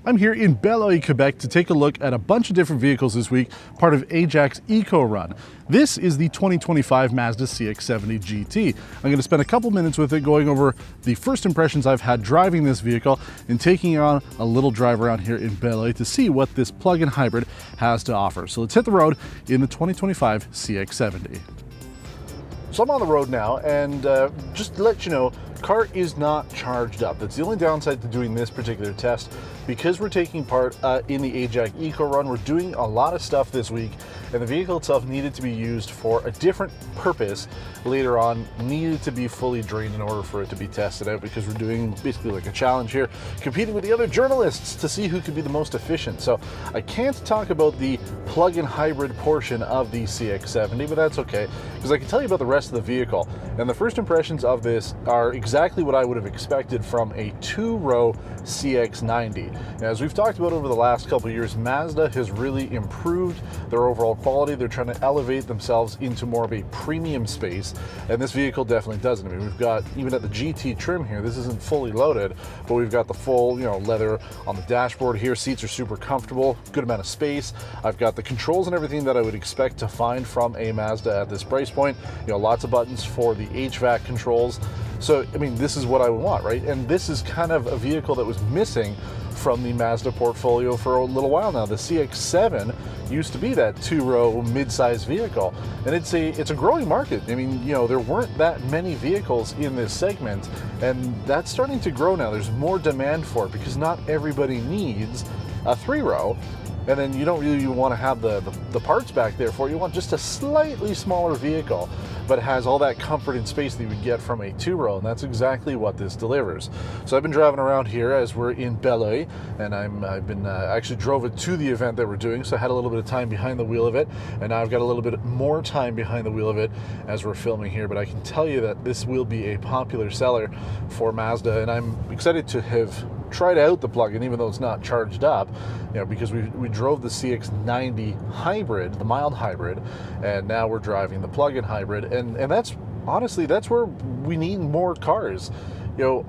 I'm here in Beloeil, Quebec to take a look at a bunch of different vehicles this week, part of AJAC's EcoRun. This is the 2025 Mazda CX-70 GT. I'm going to spend a couple minutes with it going over the first impressions I've had driving this vehicle and taking on a little drive around here in Beloeil to see what this plug-in hybrid has to offer. So let's hit the road in the 2025 CX-70. So I'm on the road now, and just to let you know, car is not charged up. That's the only downside to doing this particular test. Because we're taking part in the AJAC EcoRun, we're doing a lot of stuff this week, and the vehicle itself needed to be used for a different purpose later on, needed to be fully drained in order for it to be tested out, because we're doing basically like a challenge here, competing with the other journalists to see who could be the most efficient. So I can't talk about the plug-in hybrid portion of the CX-70, but that's okay, because I can tell you about the rest of the vehicle. And the first impressions of this are exactly what I would have expected from a two-row CX-90. Now, as we've talked about over the last couple of years, Mazda has really improved their overall quality. They're trying to elevate themselves into more of a premium space, and this vehicle definitely does it. I mean, we've got, even at the GT trim here, this isn't fully loaded, but we've got the full, leather on the dashboard here. Seats are super comfortable, good amount of space. I've got the controls and everything that I would expect to find from a Mazda at this price point. Lots of buttons for the HVAC controls. So, I mean, this is what I would want, right? And this is kind of a vehicle that was missing from the Mazda portfolio for a little while now. The CX-7 used to be that two-row mid-size vehicle, and it's a growing market. I mean, there weren't that many vehicles in this segment, and that's starting to grow now. There's more demand for it because not everybody needs a three-row. And then you don't really want to have the parts back there for it. You want just a slightly smaller vehicle, but it has all that comfort and space that you would get from a two-row, and that's exactly what this delivers. So I've been driving around here as we're in Beloeil, and I've been actually drove it to the event that we're doing, so I had a little bit of time behind the wheel of it, and now I've got a little bit more time behind the wheel of it as we're filming here. But I can tell you that this will be a popular seller for Mazda, and I'm excited to have tried out the plug-in, even though it's not charged up, because we drove the CX-90 hybrid, the mild hybrid, and now we're driving the plug-in hybrid, and that's honestly, that's where we need more cars.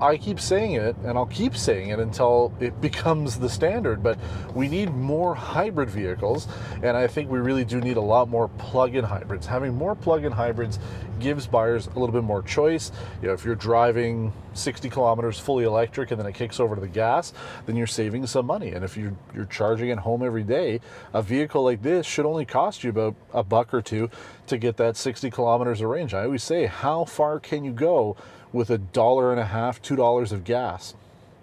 I keep saying it, and I'll keep saying it until it becomes the standard, but we need more hybrid vehicles, and I think we really do need a lot more plug-in hybrids. Having more plug-in hybrids gives buyers a little bit more choice. If you're driving 60 kilometers fully electric and then it kicks over to the gas, then you're saving some money. And if you're charging at home every day, a vehicle like this should only cost you about $1 or $2 to get that 60 kilometers of range. I always say, how far can you go with $1.50, $2 of gas?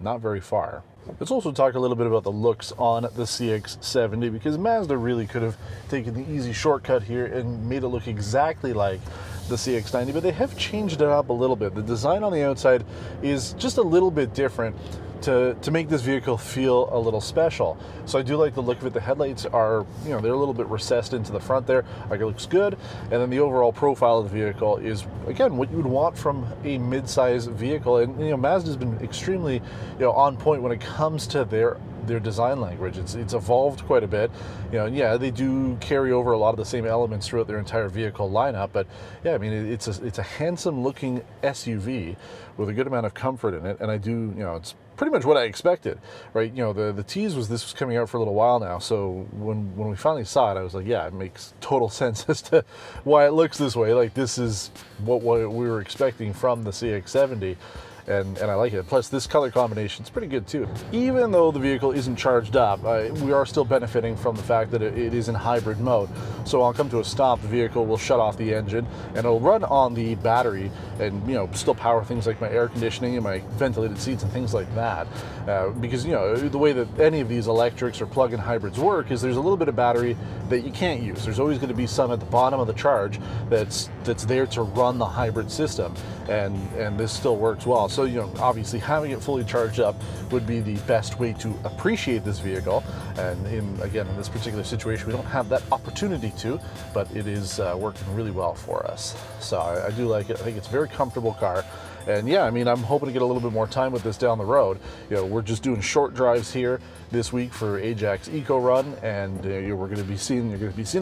Not very far. Let's also talk a little bit about the looks on the CX-70, because Mazda really could have taken the easy shortcut here and made it look exactly like the CX-90, but they have changed it up a little bit. The design on the outside is just a little bit different to make this vehicle feel a little special. So I do like the look of it. The headlights are, they're a little bit recessed into the front there. Like, it looks good. And then the overall profile of the vehicle is, again, what you would want from a mid-size vehicle. And, Mazda's been extremely, on point when it comes to their design language. It's evolved quite a bit. Yeah, they do carry over a lot of the same elements throughout their entire vehicle lineup, but yeah, I mean, it's a handsome looking SUV with a good amount of comfort in it, and I do, it's pretty much what I expected, right? The tease was this was coming out for a little while now, so when we finally saw it, I was like, yeah, it makes total sense as to why it looks this way. Like, this is what we were expecting from the CX-70. And I like it. Plus, this color combination is pretty good too. Even though the vehicle isn't charged up, we are still benefiting from the fact that it is in hybrid mode. So I'll come to a stop, the vehicle will shut off the engine, and it'll run on the battery and, still power things like my air conditioning and my ventilated seats and things like that. Because, the way that any of these electrics or plug-in hybrids work is there's a little bit of battery that you can't use. There's always going to be some at the bottom of the charge that's there to run the hybrid system, and this still works well. So, obviously having it fully charged up would be the best way to appreciate this vehicle. And in this particular situation, we don't have that opportunity to, but it is working really well for us. So I do like it. I think it's a very comfortable car. And yeah, I mean, I'm hoping to get a little bit more time with this down the road. You know, we're just doing short drives here this week for AJAC's EcoRun, and you're going to be seeing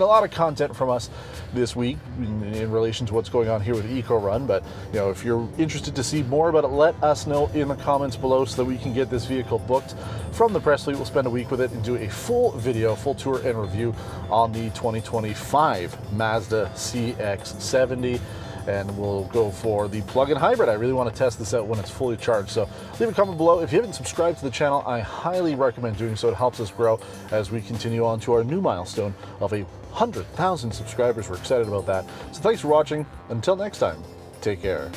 a lot of content from us this week in relation to what's going on here with EcoRun. But you know, if you're interested to see more about it, let us know in the comments below so that we can get this vehicle booked from the press fleet. We'll spend a week with it and do a full video, full tour and review on the 2025 Mazda CX-70. And we'll go for the plug-in hybrid. I really want to test this out when it's fully charged. So leave a comment below. If you haven't subscribed to the channel, I highly recommend doing so. It helps us grow as we continue on to our new milestone of 100,000 subscribers. We're excited about that. So thanks for watching. Until next time, take care.